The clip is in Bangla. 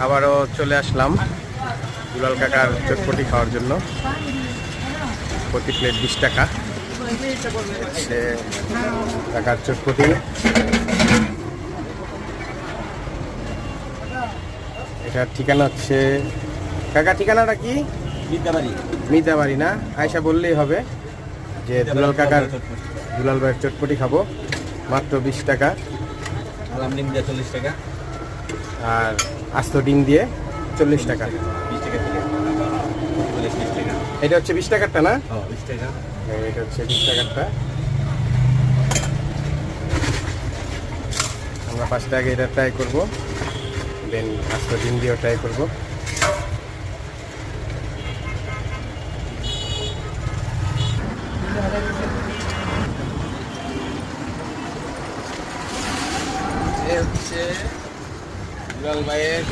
আবারও চলে আসলাম দুলাল কাকার চটপটি খাওয়ার জন্য। প্রতি প্লেট 20 টাকা। সে কাকার চটপটি। এটার ঠিকানা হচ্ছে, কাকা ঠিকানাটা কি? মিতাবাড়ি না? আয়সা বললেই হবে যে দুলাল কাকার, দুলাল ভাইয়ের চটপটি খাবো, মাত্র 20 টাকা। ডিম দিয়ে 40 টাকা, আর আস্ত ডিম দিয়ে 40 টাকা। 20 টাকা থেকে 20 টাকা। এটা হচ্ছে 20 টাকারটা না? 20 টাকা। এটা হচ্ছে 20 টাকারটা। আমরা ফার্স্টে আগে এটা ট্রাই করবো, দেন আস্ত ডিম দিয়েও ট্রাই করবো। হচ্ছে দুলাল ভাইয়ের